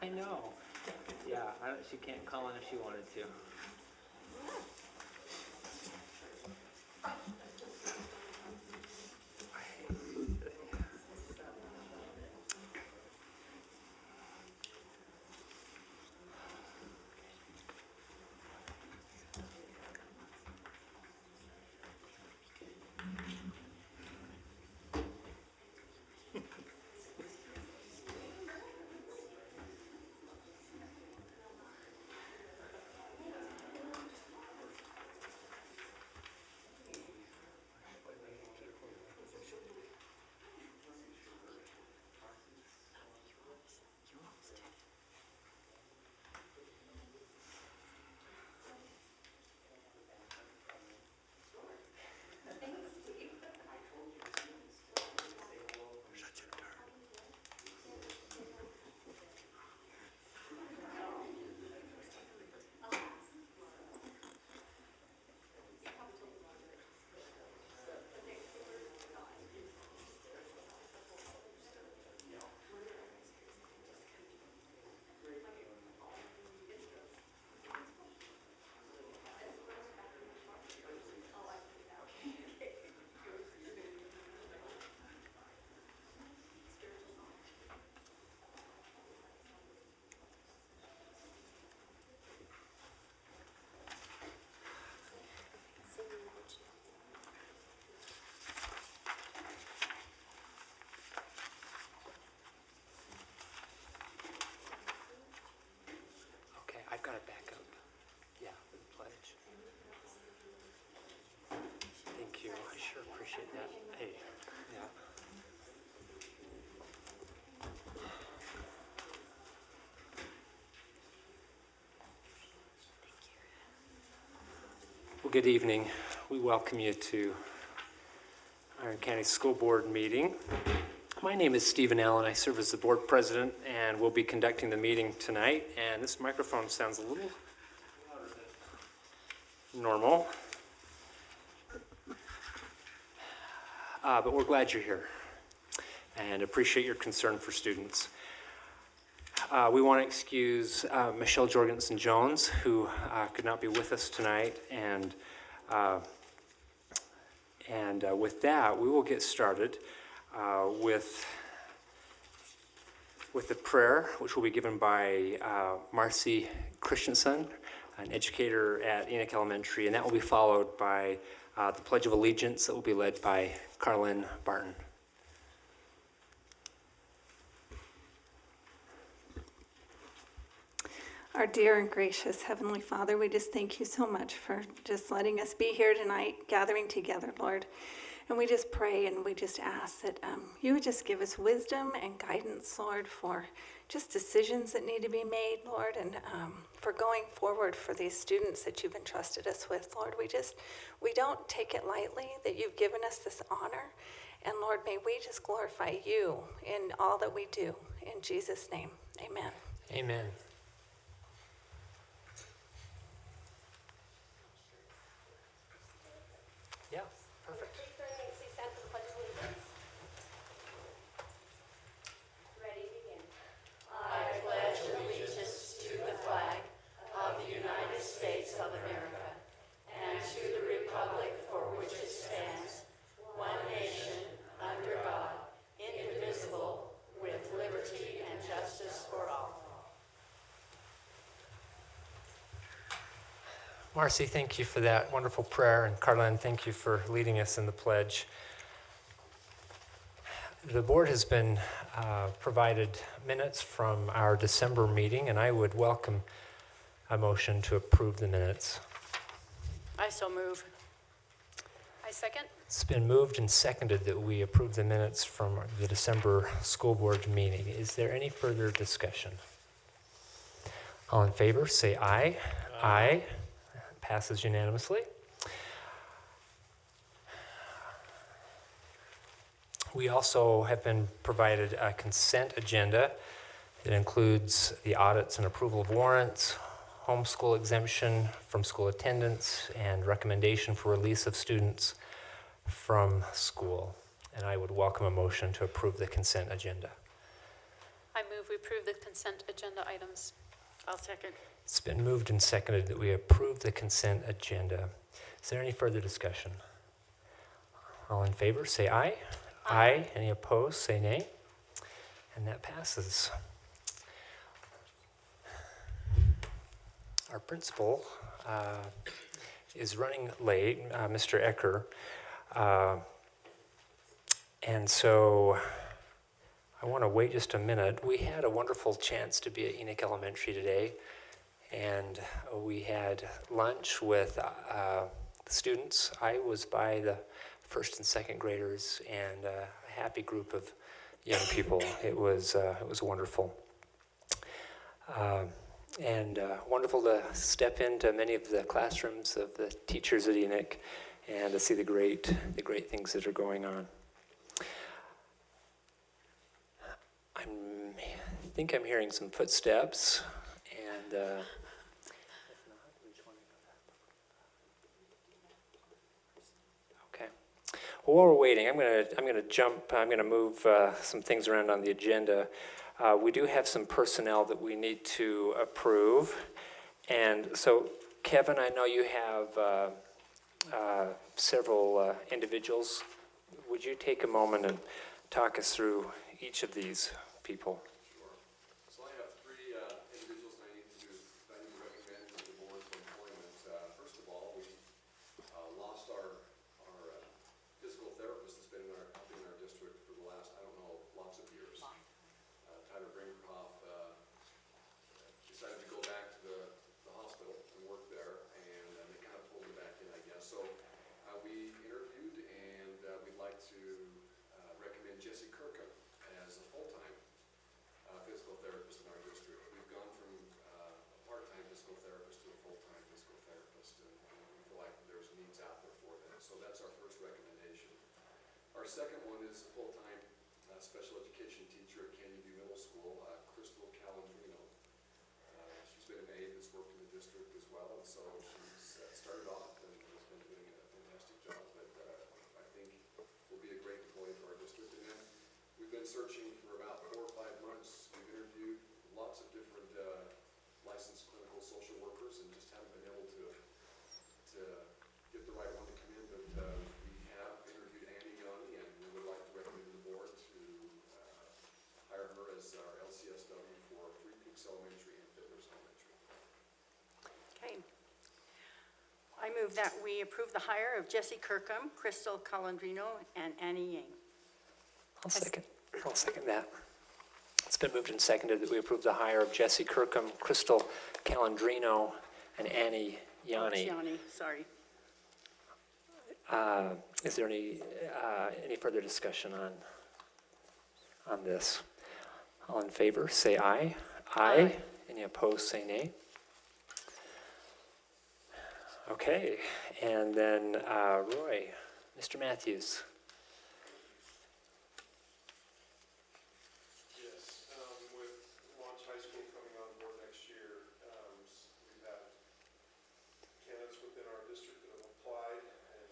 I know. Yeah, she can't call in if she wanted to. Okay, I've got it back up. Yeah, for the pledge. Thank you. I sure appreciate that. Hey, yeah. Well, good evening. We welcome you to Iron County School Board meeting. My name is Stephen Allen. I serve as the board president and will be conducting the meeting tonight. And this microphone sounds a little louder than normal. But we're glad you're here and appreciate your concern for students. We want to excuse Michelle Jorgensen-Jones, who could not be with us tonight, and with that, we will get started with the prayer, which will be given by Marcy Christensen, an educator at Enoch Elementary, and that will be followed by the Pledge of Allegiance that will be led by Carlin Barton. Our dear and gracious Heavenly Father, we just thank you so much for just letting us be here tonight, gathering together, Lord. And we just pray and we just ask that you would just give us wisdom and guidance, Lord, for just decisions that need to be made, Lord, and for going forward for these students that you've entrusted us with, Lord. We don't take it lightly that you've given us this honor. And Lord, may we just glorify you in all that we do. In Jesus' name, amen. Amen. Yeah, perfect. Ready, begin. I pledge allegiance to the flag of the United States of America and to the republic for which it stands, one nation, under God, indivisible, with liberty and justice for all. Marcy, thank you for that wonderful prayer, and Carlin, thank you for leading us in the pledge. The board has been provided minutes from our December meeting, and I would welcome a motion to approve the minutes. I so move. I second. It's been moved and seconded that we approve the minutes from the December school board meeting. Is there any further discussion? All in favor, say aye. Aye. Passes unanimously. We also have been provided a consent agenda that includes the audits and approval of warrants, homeschool exemption from school attendance, and recommendation for release of students from school. And I would welcome a motion to approve the consent agenda. I move we approve the consent agenda items. I'll second. It's been moved and seconded that we approve the consent agenda. Is there any further discussion? All in favor, say aye. Aye. Any opposed, say nay. And that passes. Our principal is running late, Mr. Ecker. And so I want to wait just a minute. We had a wonderful chance to be at Enoch Elementary today, and we had lunch with the students. I was by the first and second graders and a happy group of young people. It was wonderful. And wonderful to step into many of the classrooms of the teachers at Enoch and to see the great things that are going on. I think I'm hearing some footsteps, and if not, which one? Okay. Well, while we're waiting, I'm gonna move some things around on the agenda. We do have some personnel that we need to approve, and so Kevin, I know you have several individuals. Would you take a moment and talk us through each of these people? Sure. So I have three individuals I need to recommend to the board for employment. First of all, we lost our physical therapist that's been in our district for the last, I don't know, lots of years. Tyler Brinkerhoff decided to go back to the hospital and work there, and they kind of pulled him back in, I guess. So we interviewed, and we'd like to recommend Jesse Kirkham as a full-time physical therapist in our district. We've gone from a part-time physical therapist to a full-time physical therapist, and we feel like there's needs out there for that. So that's our first recommendation. Our second one is a full-time special education teacher at Canyon View Middle School, Crystal Calandrino. She's been an aide that's worked in the district as well, and so she's started off and has been doing a fantastic job, but I think will be a great employee for our district. And then we've been searching for about 4 or 5 months. We've interviewed lots of different licensed clinical social workers and just haven't been able to get the right one to come in, but we have interviewed Annie Young, and we would like to recommend to the board to hire her as our LCSW for Three Peaks Elementary and Fiddler's Elementary. Okay. I move that we approve the hire of Jesse Kirkham, Crystal Calandrino, and Annie Yang. I'll second that. It's been moved and seconded that we approve the hire of Jesse Kirkham, Crystal Calandrino, and Annie Yanni. Yanni, sorry. Is there any further discussion on this? All in favor, say aye. Aye. Any opposed, say nay. Okay, and then Roy, Mr. Matthews. Yes, with Launch High School coming on board next year, we've had candidates within our district that have applied and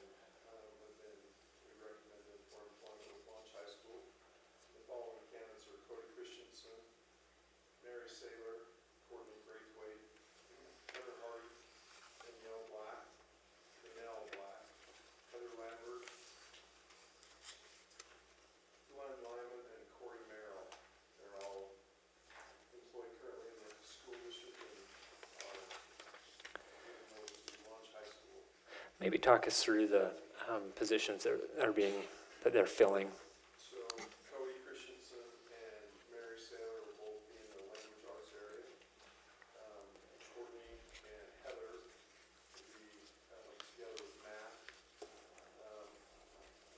we recommended for employment with Launch High School. The following candidates are Cody Christensen, Mary Saylor, Courtney Braithwaite, Heather Hardy, Danielle Black, Heather Lambert, Glenn Lyman, and Corey Merrill. They're all employed currently in the school district and are moving to Launch High School. Maybe talk us through the positions that they're filling. So Cody Christensen and Mary Saylor will both be in the language arts area. Courtney and Heather will be together with math.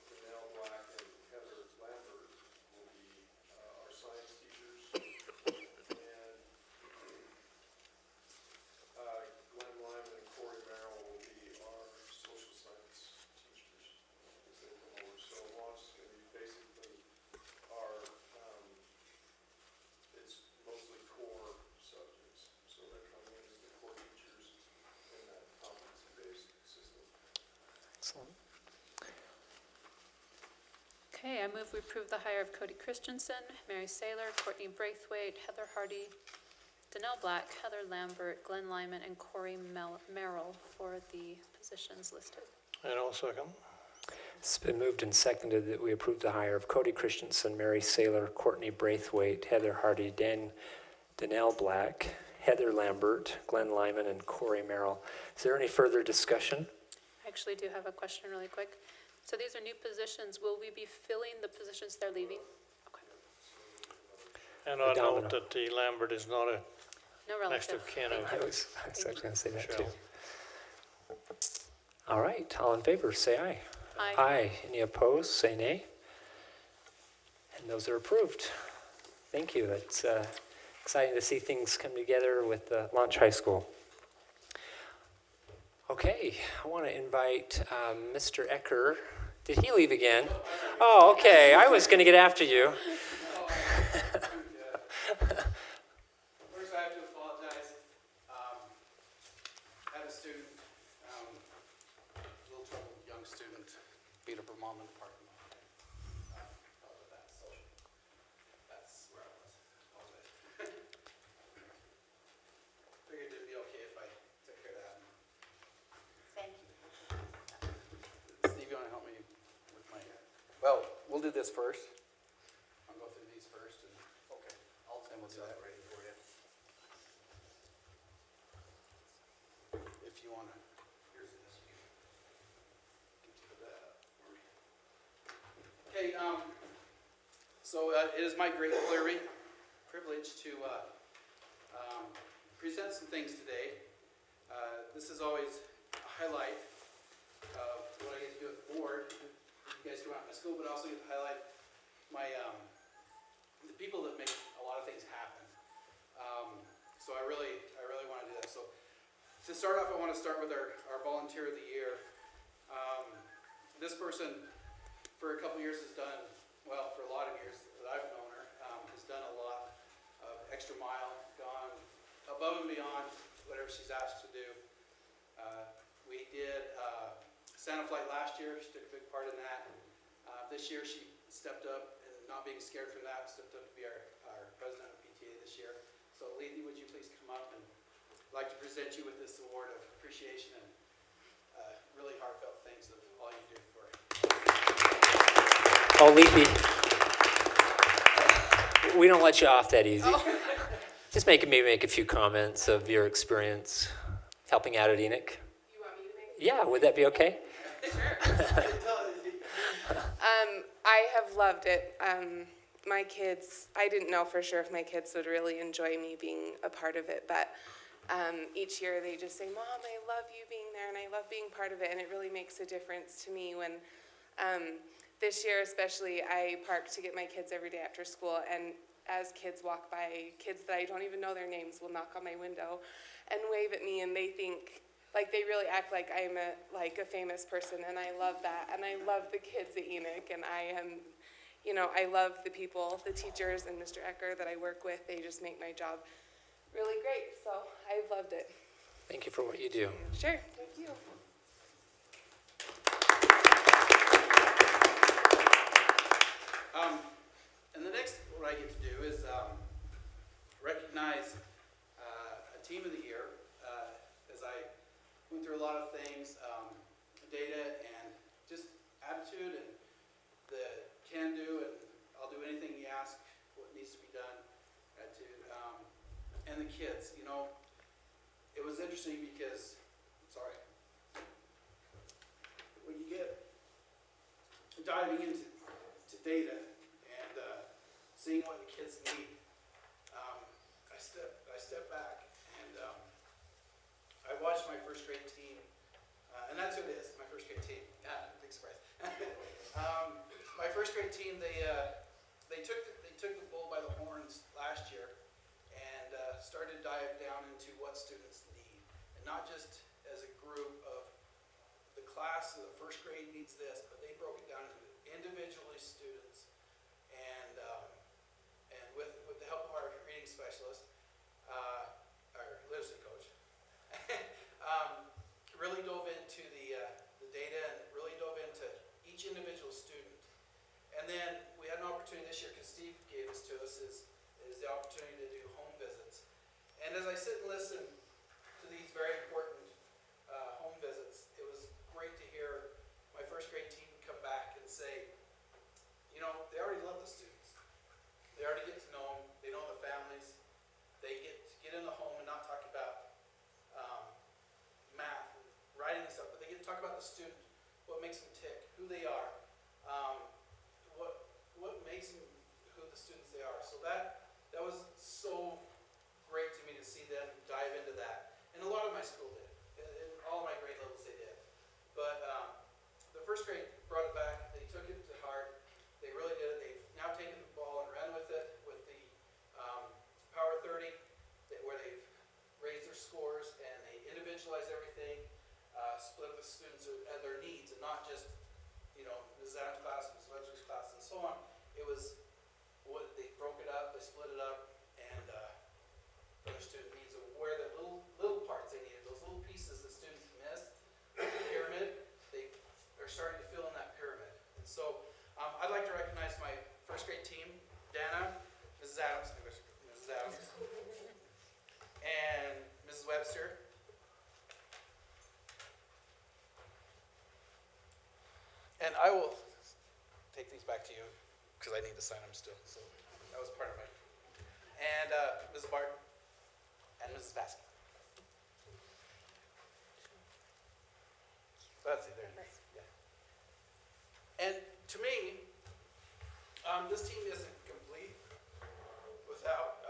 Danielle Black and Heather Lambert will be our science teachers. And Glenn Lyman and Corey Merrill will be our social science teachers as they come over. So Launch is going to be basically our, it's mostly core subjects. So they're coming in as the core teachers in that competency-based system. Excellent. Okay, I move we approve the hire of Cody Christensen, Mary Saylor, Courtney Braithwaite, Heather Hardy, Danelle Black, Heather Lambert, Glenn Lyman, and Corey Merrill for the positions listed. And I'll second. It's been moved and seconded that we approve the hire of Cody Christensen, Mary Saylor, Courtney Braithwaite, Heather Hardy, Danelle Black, Heather Lambert, Glenn Lyman, and Corey Merrill. Is there any further discussion? I actually do have a question really quick. So these are new positions. Will we be filling the positions they're leaving? Okay. And I Domino. note that the Lambert is not a No next relative. of kin of I was actually going to say that too. Michelle. All right, all in favor, say aye. Aye. Aye. Any opposed, say nay. And those are approved. Thank you. It's exciting to see things come together with Launch High School. Okay, I want to invite Mr. Ecker. Did he leave again? Oh, okay. I was going to get after you. First, I have to apologize. I had a student, a little troubled young student, beat up her mom in the parking lot. So that's where I was. Apologize. Figured it'd be okay if I took care of that. Thank you. Steve, you want to help me with my? Well, we'll do this first. I'll go through these first, and okay, and we'll do that ready for you. If you want to, here's this. You can do that for me. Okay, so it is my great privilege to present some things today. This is always a highlight of what I get to do at the board. You guys go out in my school, but I also get to highlight my the people that make a lot of things happen. So I really want to do that. So to start off, I want to start with our volunteer of the year. This person, for a couple years, has done, well, for a lot of years that I've known her, has done a lot of extra mile, gone above and beyond whatever she's asked to do. We did Santa Flight last year. She took a big part in that. This year she stepped up, and not being scared from that, stepped up to be our president of PTA this year. So Lethe, would you please come up, and I'd like to present you with this award of appreciation and really heartfelt thanks of all you do for Oh, Lethe. We don't let you off that easy. Just maybe make a few comments of your experience helping out at Enoch. You want me to make? Yeah, would that be okay? I have loved it. My kids, I didn't know for sure if my kids would really enjoy me being a part of it, but each year they just say, Mom, I love you being there and I love being part of it, and it really makes a difference to me when this year especially I park to get my kids every day after school, and as kids walk by, kids that I don't even know their names will knock on my window and wave at me, and they think, like, they really act like I'm a famous person, and I love that, and I love the kids at Enoch, and I am, I love the people, the teachers, and Mr. Ecker that I work with. They just make my job really great, so I've loved it. Thank you for what you do. Sure, thank you. And the next, what I get to do is recognize a team of the year. As I went through a lot of things, data and just attitude and the can-do, and I'll do anything you ask, what needs to be done, attitude, and the kids. It was interesting because, when you get diving into data and seeing what the kids need, I step back and I watched my first grade team, and that's who it is, my first grade team. Big surprise. My first grade team, they took the bull by the horns last year and started to dive down into what students need, and not just as a group of the class of the first grade needs this, but they broke it down into individually students, and with the help of our reading specialist, our literacy coach, really dove into the data and really dove into each individual student. And then And as I sit and listen to these very important home visits, it was great to hear my first grade team come back and say, you know, they already love the students. They already get to know them. They know the families. They get in the home and not talk about math, and writing and stuff, but they get to talk about the student, what makes them tick, who they are, what makes them who the students they are. So that was so great to me to see them dive into that. And a lot of my school did. In all my grade levels they did. But the first grade brought it back. They took it to heart. They really did it. They've now taken the ball and ran with it with the Power 30, where they've raised their scores and they individualized everything, split the students and their needs, and not just, you know, Ms. Adams' class, Ms. Webster's class, and so on. It was what they broke it up, they split it up, and for their student needs, of where the little parts they needed, those little pieces that students missed, the pyramid, they're starting to fill in that pyramid. And so I'd like to recognize my first grade team, Dana, Mrs. Adams, and Mrs. Webster. And I will take these back to you because I need to sign them still. So that was part of it. And Mrs. Barton and Mrs. Baskin. That's it. There. Yeah. And to me, this team isn't complete without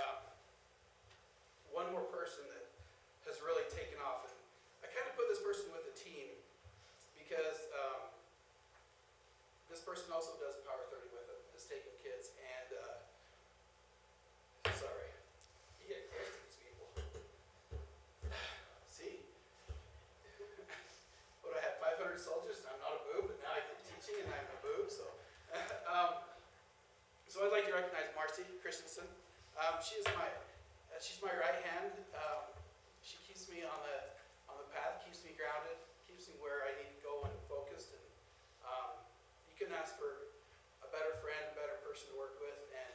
one more person that has really taken off. And I kind of put this person with the team because this person also does Power 30 with them, is taking kids, and sorry, you get close to these people. See? What do I have, 500 soldiers, and I'm not a boob, and now I get teaching, and I'm a boob, so. So I'd like to recognize Marcy Christensen. She's my right hand. She keeps me on the path, keeps me grounded, keeps me where I need to go and focused. And you couldn't ask for a better friend, a better person to work with. And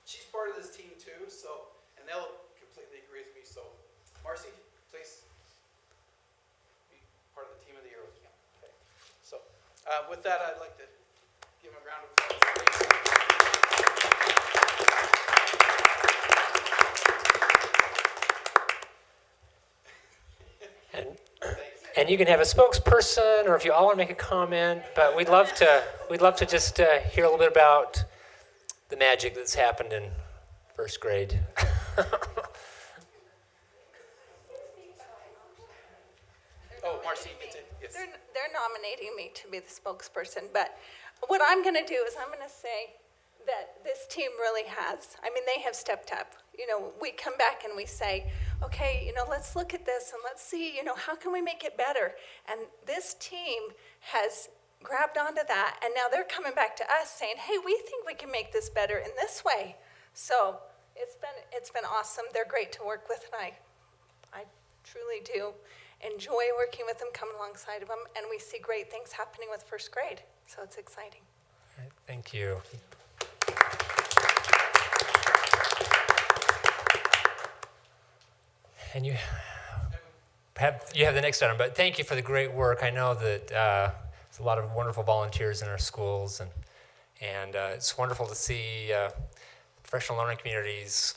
she's part of this team too. So, and they'll completely agree with me. So, Marcy, please be part of the team of the year with me. Okay. So, with that, I'd like to give him a round of applause. And you can have a spokesperson, or if you all want to make a comment, but we'd love to just hear a little bit about the magic that's happened in first grade. Oh, Marcy, you get to, yes. They're nominating me to be the spokesperson, but what I'm going to do is I'm going to say that this team really has. I mean, they have stepped up. You know, we come back and we say, okay, you know, let's look at this and let's see, you know, how can we make it better? And this team has grabbed onto that, and now they're coming back to us saying, hey, we think we can make this better in this way. So it's been awesome. They're great to work with, and I truly do enjoy working with them, coming alongside of them, and we see great things happening with first grade. So it's exciting. All right, thank you. And you have the next item, but thank you for the great work. I know that there's a lot of wonderful volunteers in our schools, and it's wonderful to see professional learning communities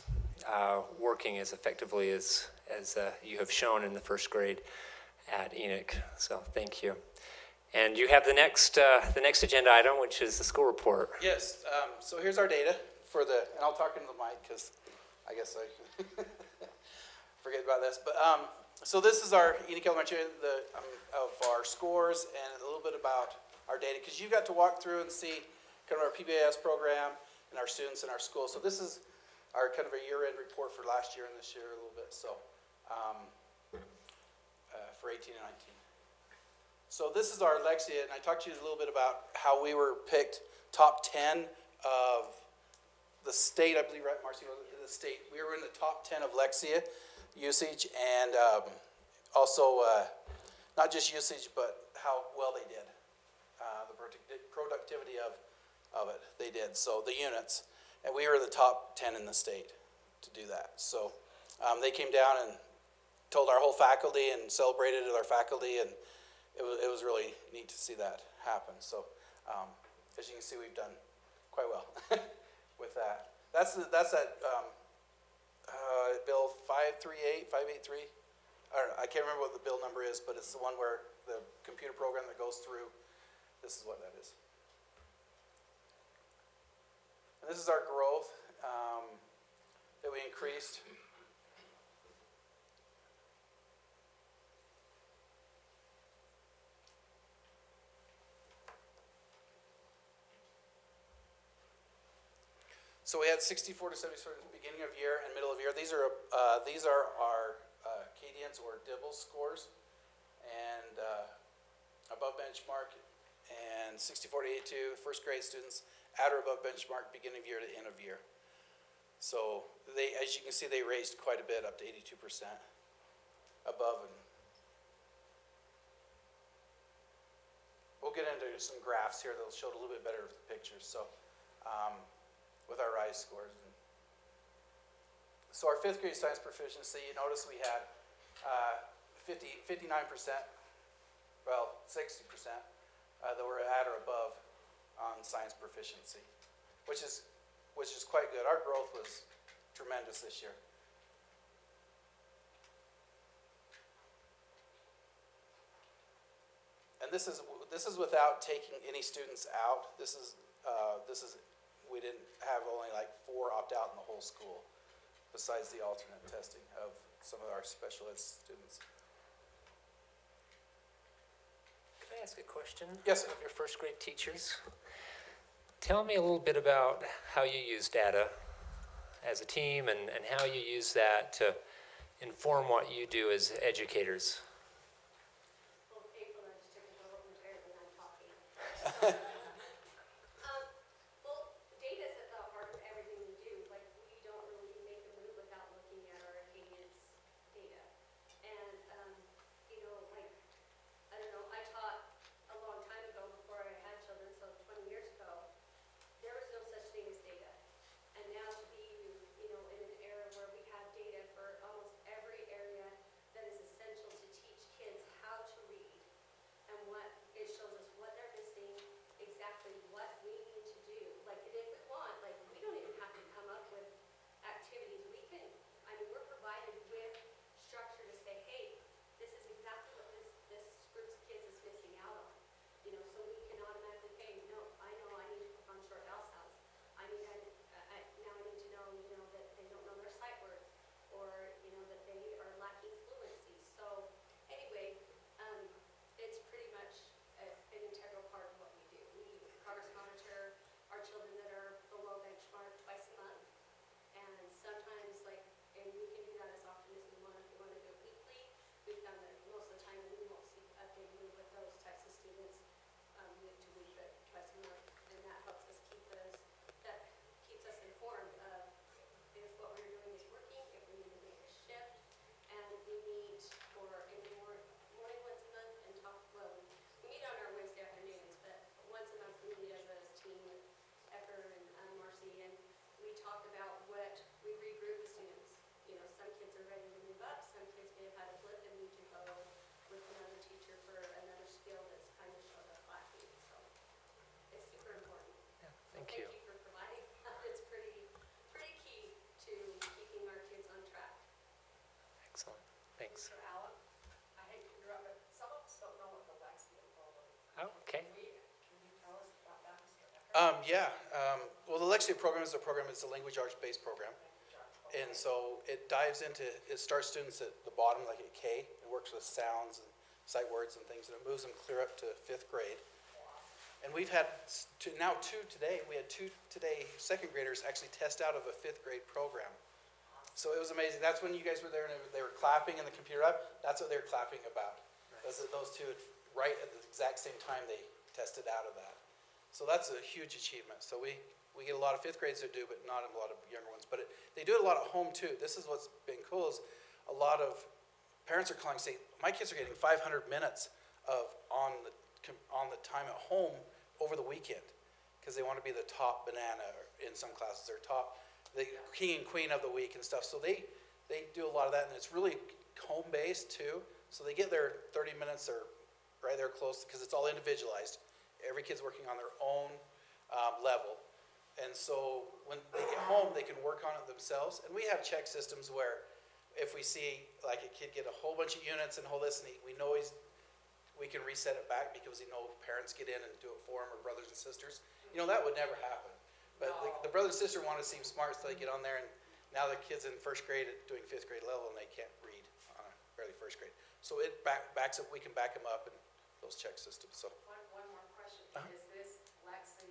working as effectively as you have shown in the first grade at Enoch. So thank you. And you have the next agenda item, which is the school report. Yes, so here's our data for and I'll talk into the mic because I guess I forget about this. But so this is our Enoch Elementary of our scores and a little bit about our data, because you got to walk through and see kind of our PBIS program and our students in our school. So this is our kind of a year-end report for last year and this year a little bit. So for 18 and 19. So this is our Lexia, and I talked to you a little bit about how we were picked top 10 of the state, I believe, right, Marcy, was it the state? We were in the top 10 of Lexia usage, and also not just usage, but how well they did. The productivity of it, they did. So the units, and we were the top 10 in the state to do that. So They came down and told our whole faculty and celebrated with our faculty, and it was really neat to see that happen. So as you can see, we've done quite well with that. That's that Bill 583. I can't remember what the bill number is, but it's the one where the computer program that goes through. This is what that is. And this is our growth that we increased. So we had 64 to 74 at the beginning of year and middle of year. These are our Acadians or Dibble scores, and above benchmark, and 64 to 82 first grade students at or above benchmark beginning of year to end of year. So they, as you can see, they raised quite a bit, up to 82% above. And we'll get into some graphs here that'll show it a little bit better with the pictures. So with our RISE scores. So our fifth grade science proficiency, you notice we had 59%, well, 60% that were at or above on science proficiency, which is quite good. Our growth was tremendous this year. And this is without taking any students out. This is we didn't have only like 4 opt out in the whole school, besides the alternate testing of some of our special ed students. Can I ask a question? Yes. Of your first grade teachers? Tell me a little bit about how you use data as a team and how you use that to inform what you do as educators. Well, April, I just took a little bit when I'm talking. Well, data is at the heart of everything we do. Like, we don't really make a move without looking at our Acadians' data. And, you know, like, I don't know, I taught a long time ago before I had children, so 20 years ago, there was no such thing as data. And now to be, you know, in an era where we have data for almost every area that is essential to teach kids how to read, and what it shows us what they're missing, exactly what we need to do. Like, and if we want, like, we don't even have to come up with activities. We can, I mean, we're provided with structure to say, hey, this is exactly what this group of kids is missing out on. You know, so we can automatically, hey, no, I know I need to work on short vowel sounds. Now I need to know, you know, that they don't know their sight words, or, you know, that they are lacking fluency. So anyway, it's pretty much an integral part of what we do. We progress monitor our children that are below benchmark twice a month. And sometimes, like, and we can do that as often as we want. If we want to do it weekly, we found that most of the time we won't see a big move with those types of students week to week, but twice a month. And that helps us keeps us informed of if what we're doing is working, if we need to make a shift. And we meet for a morning once a month and talk, well, we meet on our Wednesday afternoons, but once a month we meet as a team with Ecker and Marcy, and we talk about what we regroup the students. You know, some kids are ready to move up, some kids may have had a blip and need to go with another teacher for another skill that's kind of showed up lacking. So it's super important. Yeah, So thank you. Thank you for providing. It's pretty key to keeping our kids on track. Excellent. Thanks. Mr. Allen, I hate to interrupt, but some of us don't know what the Lexington program is. Oh, okay. Can you tell us about that, Mr. Ecker? Yeah. Well, the Lexington program is a language arts-based program. And so it dives into, it starts students at the bottom, like at K. It works with sounds and sight words and things, and it moves them clear up to 5th grade. And we've had now two today. We had 2 today second graders actually test out of a 5th grade program. So it was amazing. That's when you guys were there and they were clapping in the computer up. That's what they were clapping about. Those 2 right at the exact same time they tested out of that. So that's a huge achievement. So we get a lot of 5th graders that do, but not a lot of younger ones. But they do it a lot at home too. This is what's been cool is a lot of parents are calling saying, my kids are getting 500 minutes of on the time at home over the weekend because they want to be the top banana in some classes, or top the king and queen of the week and stuff. So they they do a lot of that, and it's really home-based too. So they get their 30 minutes or right there close, because it's all individualized. Every kid's working on their own level. And so when they get home, they can work on it themselves. And we have check systems where if we see like a kid get a whole bunch of units and whole this, and we know we can reset it back because we know parents get in and do it for him, or brothers and sisters. You know, that would never happen. But the brother and sister want to seem smart, so they get on there, and now the kid's in first grade doing 5th grade level, and they can't read barely first grade. So it backs up, we can back them up in those check systems. So One more question. Is this Lexia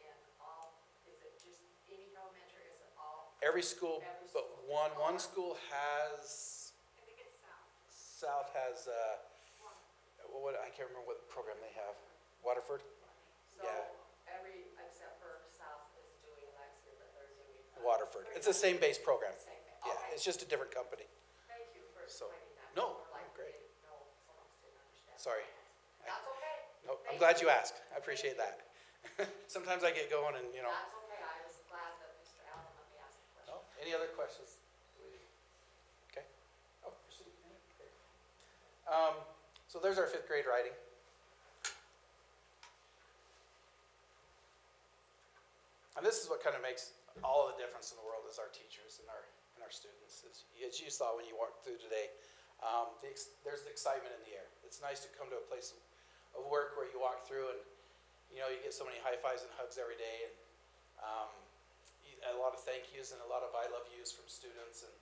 in all, is it just any elementary, is it all? every school, Every but school. one school has, I think it's South South. has, I can't remember what program they have. Waterford? So Yeah. every, except for South is doing Lexia, but they're doing. Waterford. It's the same base program. Same thing. Yeah, Okay. it's just a different company. Thank you for So, explaining that. no, More like great. we didn't know, some of us didn't understand. Sorry. That's okay. No, I'm Thank glad you asked. I appreciate that. Sometimes I get going and, you know. That's okay. I was glad that Mr. Allen let me ask the question. No? Any other questions? Okay. Oh, you're sitting here. Okay. So there's our 5th grade writing. And this is what kind of makes all of the difference in the world is our teachers and our students. As you saw when you walked through today, there's the excitement in the air. It's nice to come to a place of work where you walk through and, you know, you get so many high fives and hugs every day, and a lot of thank yous and a lot of I love yous from students, and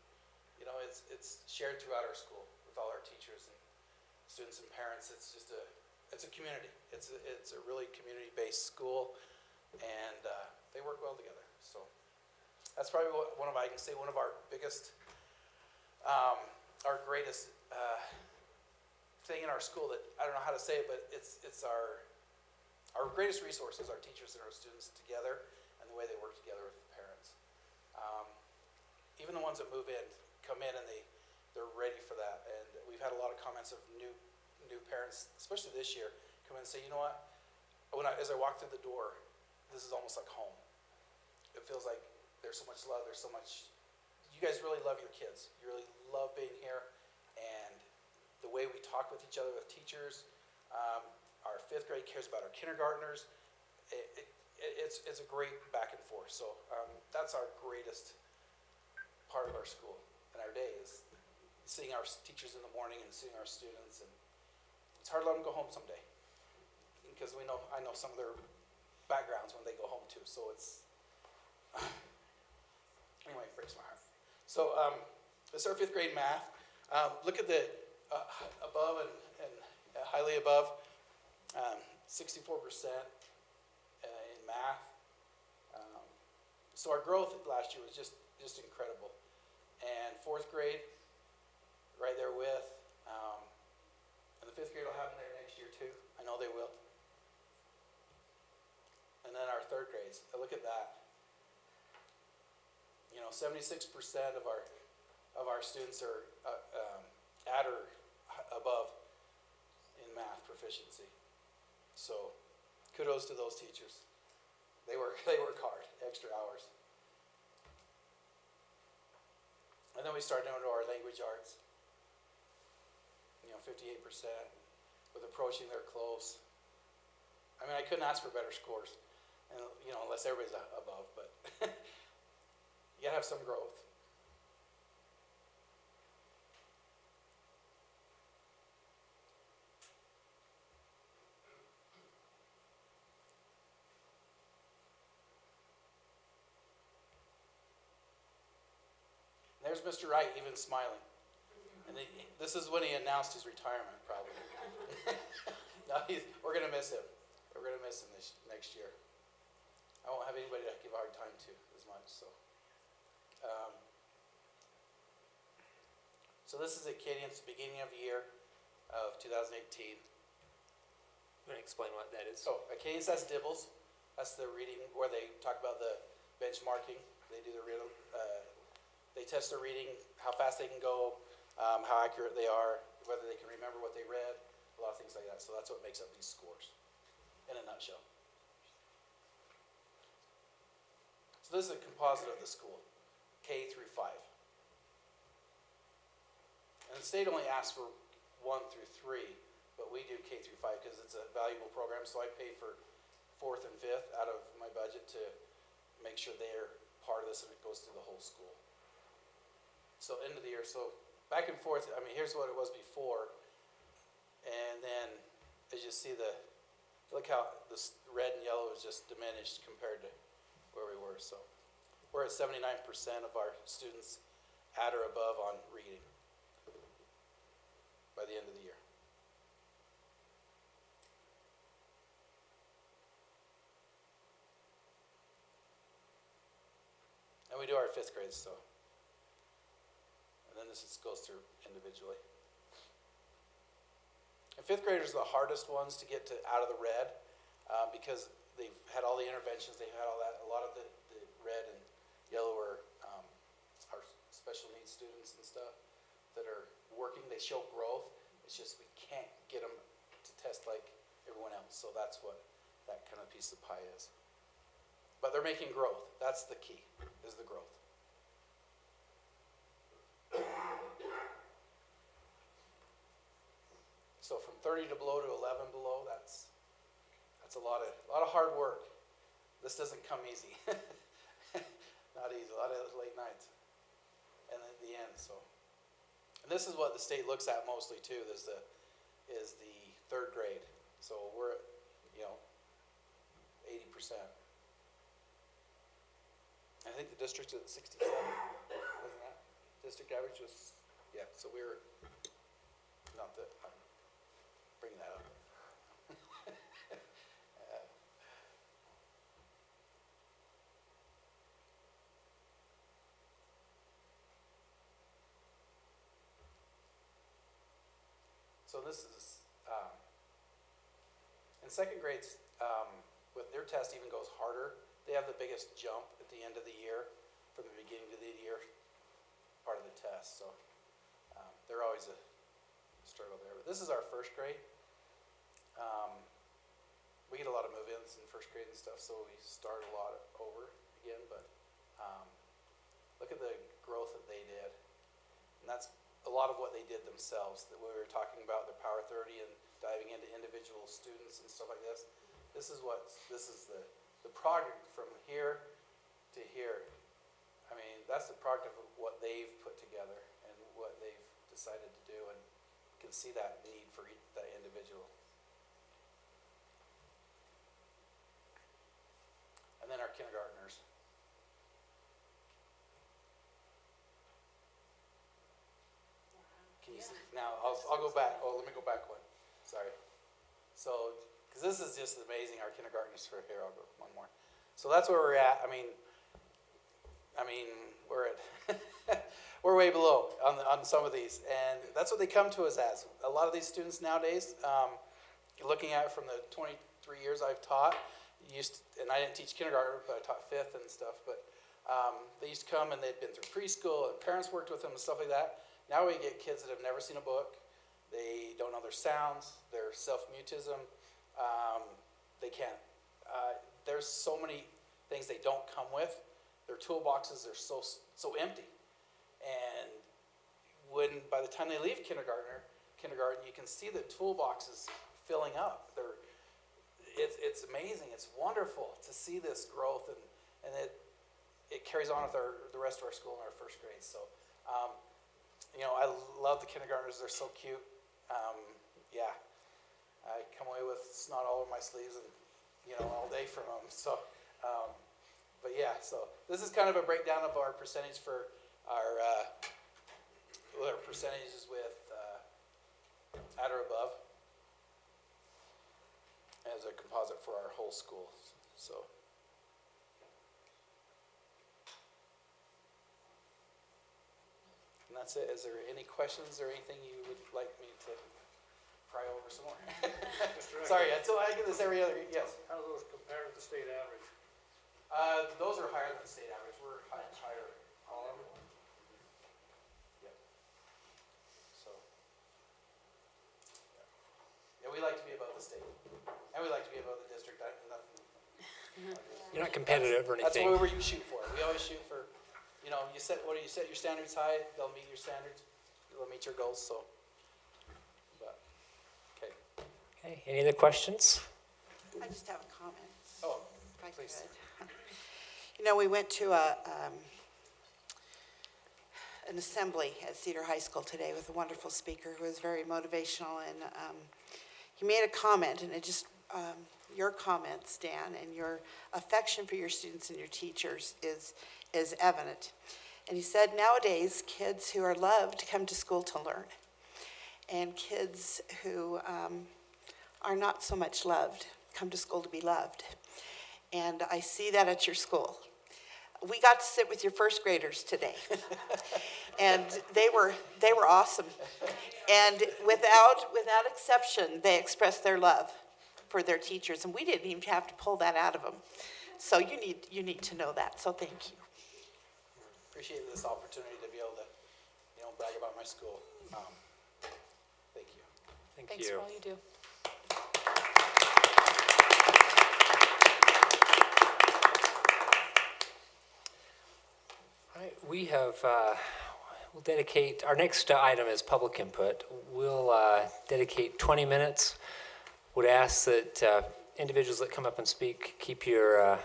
you know, it's shared throughout our school with all our teachers and students and parents. It's just it's a community. It's a really community-based school, and they work well together. So that's probably one of our biggest, our greatest thing in our school that I don't know how to say it, but it's our greatest resource is our teachers and our students together, and the way they work together with the parents. Even the ones that move in, come in and they're ready for that. And we've had a lot of comments of new parents, especially this year, come in and say, you know what, as I walk through the door, this is almost like home. It feels like there's so much love, there's so much, you guys really love your kids. You really love being here, and the way we talk with each other, with teachers, our 5th grade cares about our kindergartners. It's a great back and forth. So that's our greatest part of our school and our day is seeing our teachers in the morning and seeing our students. And it's hard to let them go home someday because I know some of their backgrounds when they go home too. So it's anyway, it breaks my heart. So this is our 5th grade math. Look at the above and highly above. 64% in math. So our growth last year was just incredible. And 4th grade, right there with, and the 5th grade will happen there next year too. I know they will. And then our 3rd grades, look at that. You know, 76% of our students are at or above in math proficiency. So kudos to those teachers. They work hard, extra hours. And then we start down to our language arts. You know, 58%. With approaching, they're close. I mean, I couldn't ask for better scores, and you know, unless everybody's above. But you gotta have some growth. There's Mr. Wright, even smiling. And this is when he announced his retirement, probably. No, we're going to miss him. We're going to miss him this next year. I won't have anybody to give a hard time to as much. So this is Acadian's beginning of the year of 2018. You want to explain what that is? So Acadian's, that's Dibbles. That's the reading where they talk about the benchmarking. They do the real. They test their reading, how fast they can go, how accurate they are, whether they can remember what they read, a lot of things like that. So that's what makes up these scores in a nutshell. So this is a composite of the school, K through 5. the state only asks for 1 through 3, but we do K through 5 because it's a valuable program, so I pay for 4th and 5th out of my budget to make sure they're part of this and it goes through the whole school. So end of the year, so back and forth, I mean, here's what it was before, and then as you see look how this red and yellow is just diminished compared to where we were, so. We're at 79% of our students at or above on reading by the end of the year. And we do our 5th grades, so. And then this just goes through individually. And 5th graders are the hardest ones to get out of the red because they've had all the interventions, they've had all that. A lot of the red and yellow are our special needs students and stuff that are working. They show growth. It's just we can't get them to test like everyone else. So that's what that kind of piece of pie is. But they're making growth. That's the key, is the growth. So from 30 to below to 11 below, that's a lot of hard work. This doesn't come easy. Not easy. A lot of late nights. And at the end, so. And this is what the state looks at mostly too, is the 3rd grade. So we're at, 80%. I think the district's at 67, wasn't that? District average was, yeah, so we were, not that I'm bringing that up. So this is, in 2nd grades, with their test even goes harder. They have the biggest jump at the end of the year, from the beginning to the year, part of the test. So they're always a struggle there. But this is our 1st grade. We get a lot of move-ins in 1st grade and stuff, so we start a lot over again. But look at the growth that they did. And that's a lot of what they did themselves, that we were talking about the Power 30 and diving into individual students and stuff like this. This is the product from here to here. I mean, that's the product of what they've put together and what they've decided to do, and you can see that need for that individual. And then our kindergartners. Can you see? Now, I'll go back. Oh, let me go back one. Sorry. So, because this is just amazing, our kindergartners for here. I'll go one more. So that's where we're at. I mean, we're at we're way below on some of these, and that's what they come to us as. A lot of these students nowadays, looking at it from the 23 years I've taught, and I didn't teach kindergarten, but I taught 5th and stuff. But they used to come and they'd been through preschool, and parents worked with them and stuff like that. Now we get kids that have never seen a book. They don't know their sounds, their self-mutism. They can't. There's so many things they don't come with. Their toolboxes are so empty. And by the time they leave kindergarten, you can see the toolboxes filling up. It's amazing. It's wonderful to see this growth, and it carries on with the rest of our school in our 1st grade. So, I love the kindergartners. They're so cute. Yeah, I come away with snot all over my sleeves and all day from them. So, but yeah, so this is kind of a breakdown of our percentage for our percentages with at or above as a composite for our whole school. So. And that's it. Is there any questions or anything you would like me to pry over some more? Sorry, I get this every other, yes. How do those compare to the state average? Those are higher than the state average. We're higher. All of them? Yep. So. Yeah, we like to be above the state. And we like to be above the district. Nothing. You're not competitive or That's anything. what we shoot for. We always shoot for, you set your standards high, they'll meet your standards. it'll meet your goals, so. But, okay. Okay, any other questions? I just have a comment. Oh, If I please. could. You know, we went to an assembly at Cedar High School today with a wonderful speaker who was very motivational, and he made a comment, and it just, your comments, Dan, and your affection for your students and your teachers is evident. And he said nowadays kids who are loved come to school to learn, and kids who are not so much loved come to school to be loved. And I see that at your school. We got to sit with your first graders today, and they were awesome. And without exception, they expressed their love for their teachers, and we didn't even have to pull that out of them. So you need to know that. So thank you. Appreciate this opportunity to be able to, brag about my school. Thank you. Thank you. Thanks for all you do. All right, we have, we'll dedicate, our next item is public input. We'll dedicate 20 minutes. Would ask that individuals that come up and speak keep your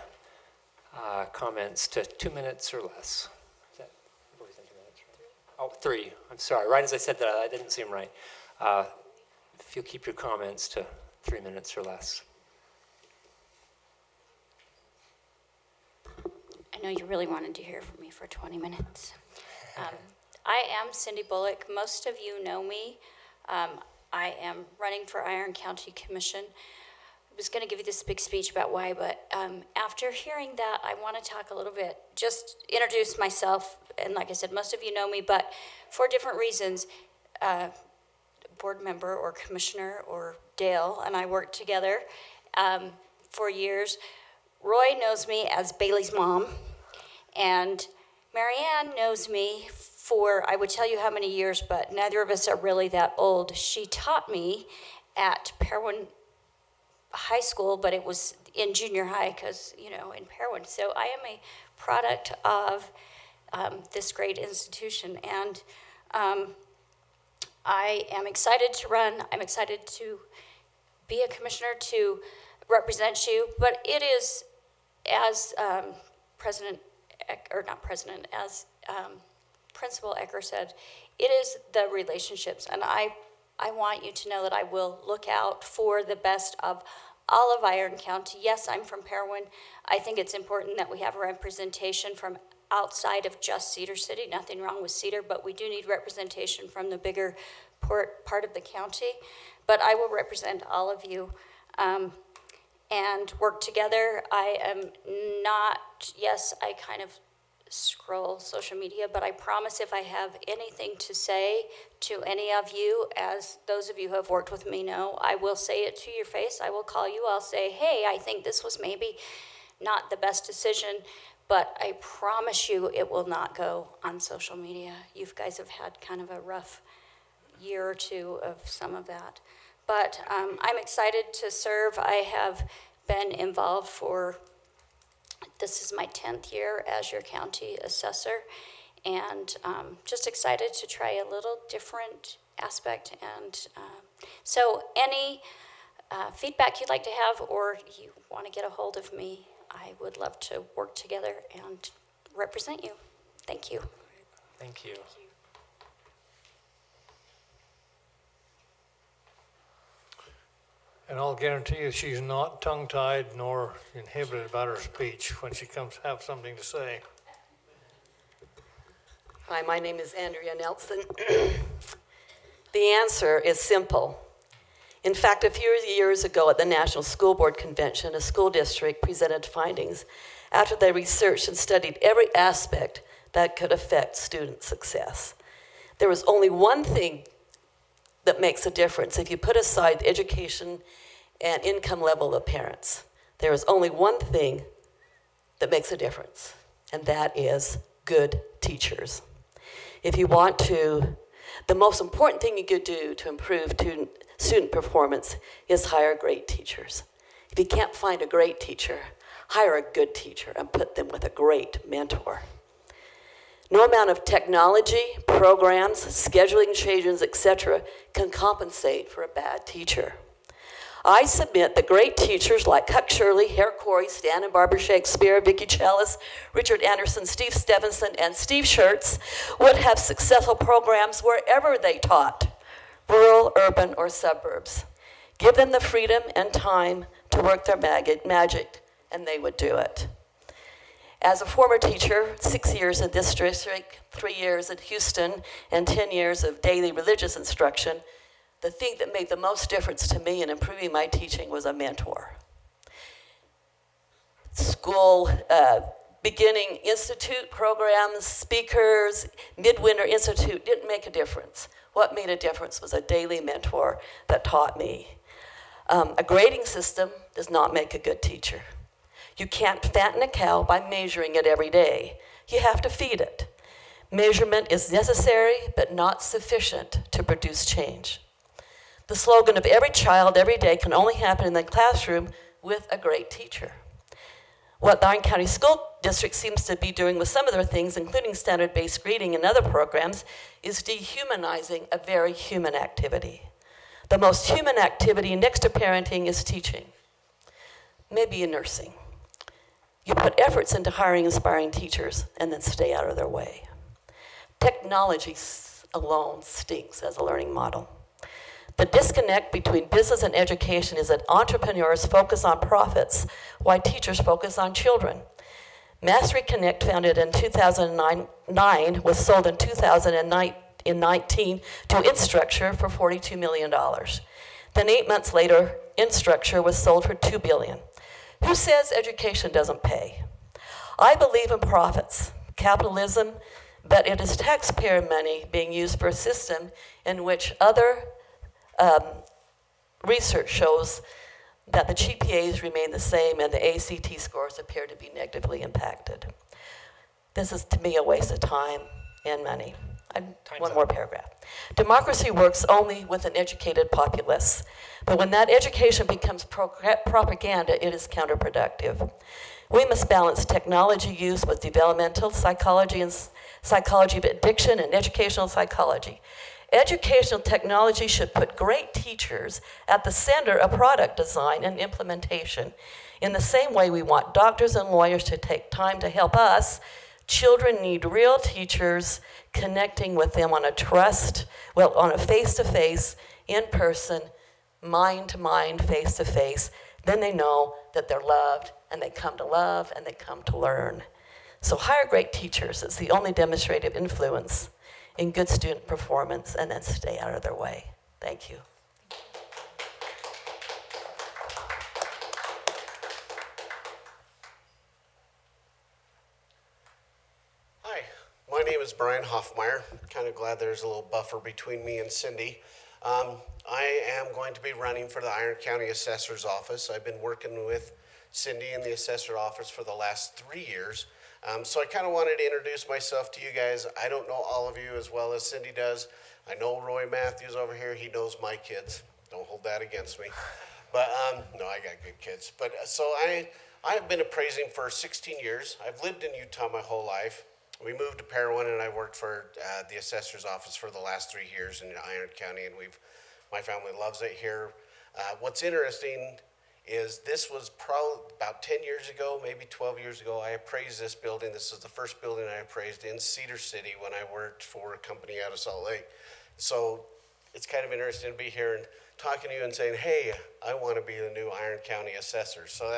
comments to 2 minutes or less. Is that, I've always done 2 minutes, right? Oh, 3. I'm sorry. Right as I said that, that didn't seem right. If you'll keep your comments to 3 minutes or less. I know you really wanted to hear from me for 20 minutes. I am Cindy Bullock. Most of you know me. I am running for Iron County Commission. I was going to give you this big speech about why, but after hearing that, I want to talk a little bit, just introduce myself. And like I said, most of you know me, but for different reasons, board member or commissioner or Dale and I worked together for years. Roy knows me as Bailey's mom, and Marianne knows me for, I would tell you how many years, but neither of us are really that old. She taught me at Perwin High School, but it was in junior high because, in Perwin. So I am a product of this great institution, and I am excited to run. I'm excited to be a commissioner, to represent you, but it is, as Principal Ecker said, it is the relationships, and I want you to know that I will look out for the best of all of Iron County. Yes, I'm from Perwin. I think it's important that we have a representation from outside of just Cedar City. Nothing wrong with Cedar, but we do need representation from the bigger part of the county. But I will represent all of you and work together. I am not, yes, I kind of scroll social media, but I promise if I have anything to say to any of you, as those of you who have worked with me know, I will say it to your face. I will call you. I'll say, hey, I think this was maybe not the best decision, but I promise you it will not go on social media. You guys have had kind of a rough year or two of some of that. But I'm excited to serve. I have been involved for, this is my 10th year as your county assessor, and just excited to try a little different aspect. And so any feedback you'd like to have, or you want to get a hold of me, I would love to work together and represent you. Thank you. Thank you. And I'll guarantee you she's not tongue-tied nor inhibited about her speech when she comes to have something to say. Hi, my name is Andrea Nelson. The answer is simple. In fact, a few years ago at the National School Board Convention, a school district presented findings after they researched and studied every aspect that could affect student success. There was only one thing that makes a difference. If you put aside the education and income level of parents, there is only one thing that makes a difference, and that is good teachers. If you want to, the most important thing you could do to improve student performance is hire great teachers. If you can't find a great teacher, hire a good teacher and put them with a great mentor. No amount of technology, programs, scheduling changes, etc. can compensate for a bad teacher. I submit that great teachers like Huck Shirley, Hare Corey, Stan and Barbara Shakespeare, Vicki Chellis, Richard Anderson, Steve Stevenson, and Steve Schertz would have successful programs wherever they taught, rural, urban, or suburbs. Give them the freedom and time to work their magic, and they would do it. As a former teacher, 6 years in this district, 3 years at Houston, and 10 years of daily religious instruction, the thing that made the most difference to me in improving my teaching was a mentor. School beginning institute programs, speakers, midwinter institute didn't make a difference. What made a difference was a daily mentor that taught me. A grading system does not make a good teacher. You can't fatten a cow by measuring it every day. You have to feed it. Measurement is necessary, but not sufficient to produce change. The slogan of every child, every day can only happen in the classroom with a great teacher. What the Iron County School District seems to be doing with some of their things, including standard-based reading and other programs, is dehumanizing a very human activity. The most human activity next to parenting is teaching, maybe in nursing. You put efforts into hiring inspiring teachers and then stay out of their way. Technology alone stinks as a learning model. The disconnect between business and education is that entrepreneurs focus on profits while teachers focus on children. Mastery Connect, founded in 2009, was sold in 2019 to Instructure for $42 million. Then 8 months later, Instructure was sold for $2 billion. Who says education doesn't pay? I believe in profits, capitalism, but it is taxpayer money being used for a system in which other research shows that the GPAs remain the same and the ACT scores appear to be negatively impacted. This is, to me, a waste of time and money. One more paragraph. Democracy works only with an educated populace, but when that education becomes propaganda, it is counterproductive. We must balance technology use with developmental psychology and psychology of addiction and educational psychology. Educational technology should put great teachers at the center of product design and implementation. In the same way we want doctors and lawyers to take time to help us, children need real teachers connecting with them on a face-to-face, in-person, mind-to-mind, face-to-face. Then they know that they're loved, and they come to love, and they come to learn. So hire great teachers. It's the only demonstrative influence in good student performance, and then stay out of their way. Thank you. Hi, my name is Brian Hoffmeyer. Kind of glad there's a little buffer between me and Cindy. I am going to be running for the Iron County Assessor's Office. I've been working with Cindy in the Assessor Office for the last 3 years. So I kind of wanted to introduce myself to you guys. I don't know all of you as well as Cindy does. I know Roy Matthews over here. He knows my kids. Don't hold that against me. But no, I got good kids. But so I've been appraising for 16 years. I've lived in Utah my whole life. We moved to Parowan, and I worked for the Assessor's Office for the last 3 years in Iron County, and my family loves it here. What's interesting is this was probably about 10 years ago, maybe 12 years ago, I appraised this building. This is the first building I appraised in Cedar City when I worked for a company out of Salt Lake. So it's kind of interesting to be here and talking to you and saying, hey, I want to be the new Iron County Assessor. So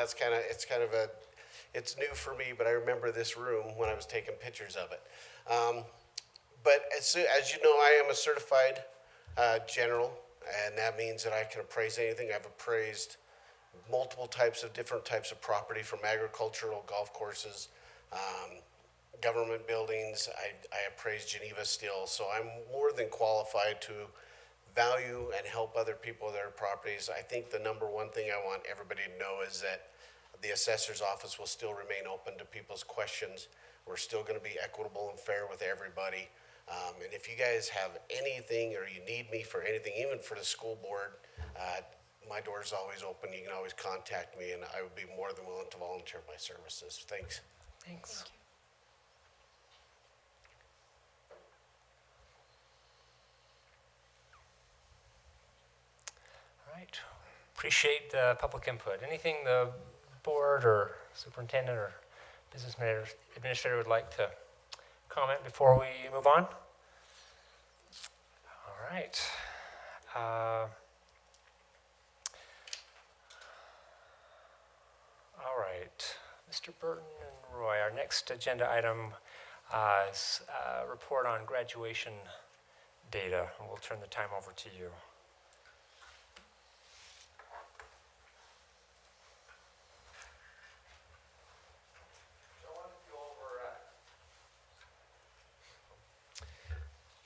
it's new for me, but I remember this room when I was taking pictures of it. But as you know, I am a certified general, and that means that I can appraise anything. I've appraised multiple different types of property, from agricultural, golf courses, government buildings. I appraise Geneva Steel, so I'm more than qualified to value and help other people with their properties. I think the number one thing I want everybody to know is that the assessor's office will still remain open to people's questions. We're still going to be equitable and fair with everybody. And if you guys have anything or you need me for anything, even for the school board, my door is always open. You can always contact me, and I would be more than willing to volunteer my services. Thanks. Thanks. appreciate public input. Anything the board or superintendent or business administrator would like to comment before we move on? All right. All right. Mr. Burton and Roy, our next agenda item is a report on graduation data. And we'll turn the time over to you.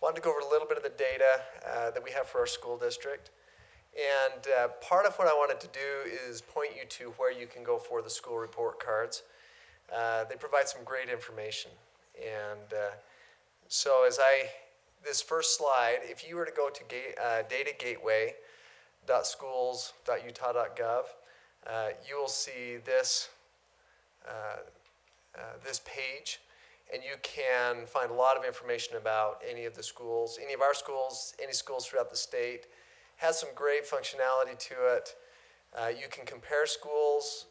Wanted to go over a little bit of the data that we have for our school district. And part of what I wanted to do is point you to where you can go for the school report cards. They provide some great information. And so this first slide, if you were to go to datagateway.schools.utah.gov, you will see this page. And you can find a lot of information about any of the schools, any of our schools, any schools throughout the state. Has some great functionality to it. You can compare schools,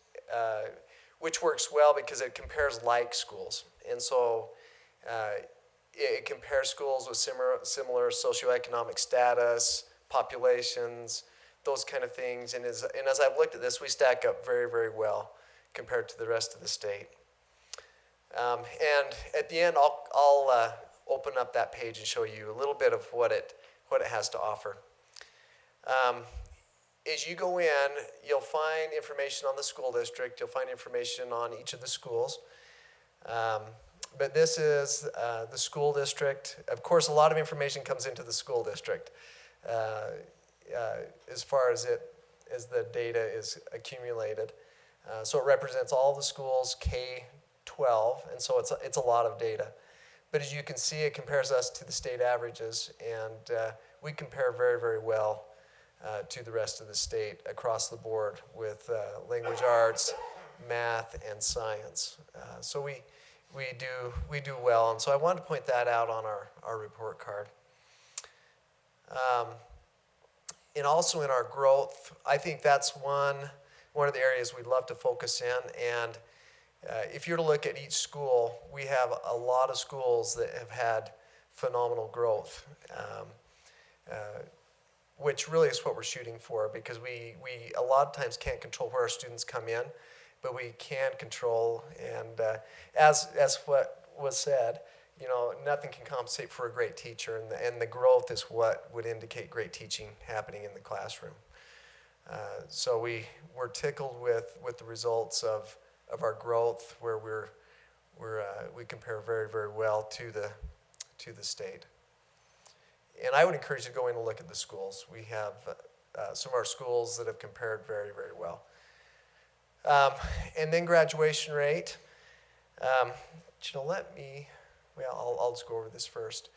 which works well because it compares like schools. And so it compares schools with similar socioeconomic status, populations, those kind of things. And as I've looked at this, we stack up very, very well compared to the rest of the state. And at the end, I'll open up that page and show you a little bit of what it has to offer. As you go in, you'll find information on the school district. You'll find information on each of the schools. But this is the school district. Of course, a lot of information comes into the school district as far as the data is accumulated. So it represents all the schools, K-12, and so it's a lot of data. But as you can see, it compares us to the state averages, and we compare very, very well to the rest of the state across the board with language arts, math, and science. So we do well, and so I wanted to point that out on our report card. And also in our growth, I think that's one of the areas we'd love to focus in. And if you're to look at each school, we have a lot of schools that have had phenomenal growth, which really is what we're shooting for, because we a lot of times can't control where our students come in, but we can control, and as what was said, nothing can compensate for a great teacher, and the growth is what would indicate great teaching happening in the classroom. So we're tickled with the results of our growth, where we compare very, very well to the state. And I would encourage you to go in and look at the schools. We have some of our schools that have compared very, very well. And then graduation rate. I'll just go over this first.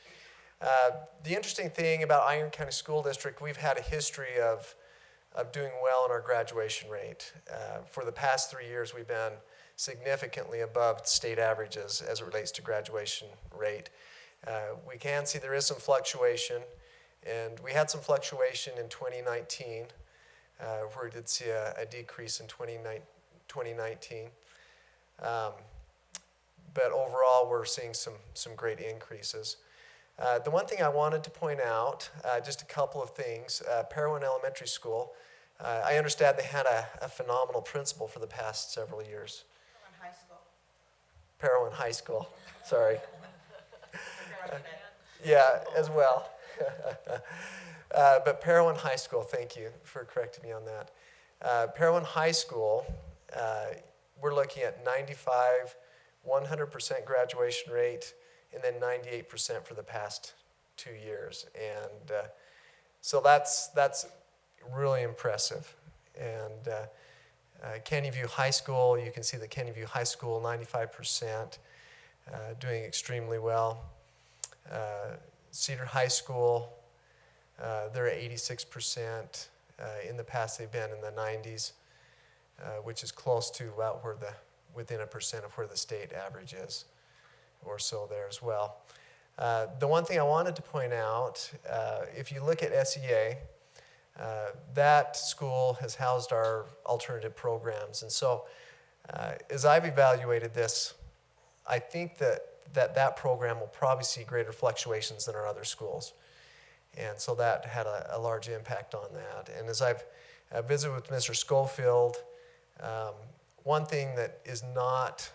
The interesting thing about Iron County School District, we've had a history of doing well in our graduation rate. For the past 3 years, we've been significantly above state averages as it relates to graduation rate. We can see there is some fluctuation, and we had some fluctuation in 2019, where we did see a decrease in 2019. But overall, we're seeing some great increases. The one thing I wanted to point out, just a couple of things, Parowan Elementary School, I understand they had a phenomenal principal for the past several years. Parowan High School, sorry. Yeah, as well. But Parowan High School, thank you for correcting me on that. Parowan High School, we're looking at 95, 100% graduation rate, and then 98% for the past 2 years. And so that's really impressive. And Canyon View High School, you can see that Canyon View High School, 95%, doing extremely well. Cedar High School, they're at 86%. In the past, they've been in the 90s, which is close to about within 1% of where the state average is, or so there as well. The one thing I wanted to point out, if you look at SEA, That school has housed our alternative programs. And so as I've evaluated this, I think that program will probably see greater fluctuations than our other schools. And so that had a large impact on that. And as I've visited with Mr. Schofield, one thing that is not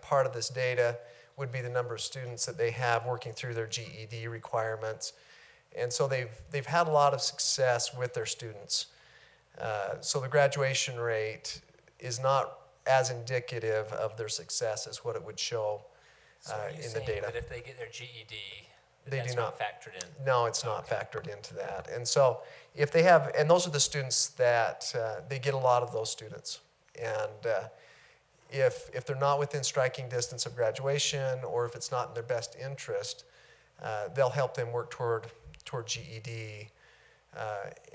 part of this data would be the number of students that they have working through their GED requirements. And so they've had a lot of success with their students. So the graduation rate is not as indicative of their success as what it would show in the data. But if they get their GED, They that's do not factored in? No, it's not factored into that. And so if they have, and those are the students that, they get a lot of those students. And if they're not within striking distance of graduation, or if it's not in their best interest, they'll help them work toward GED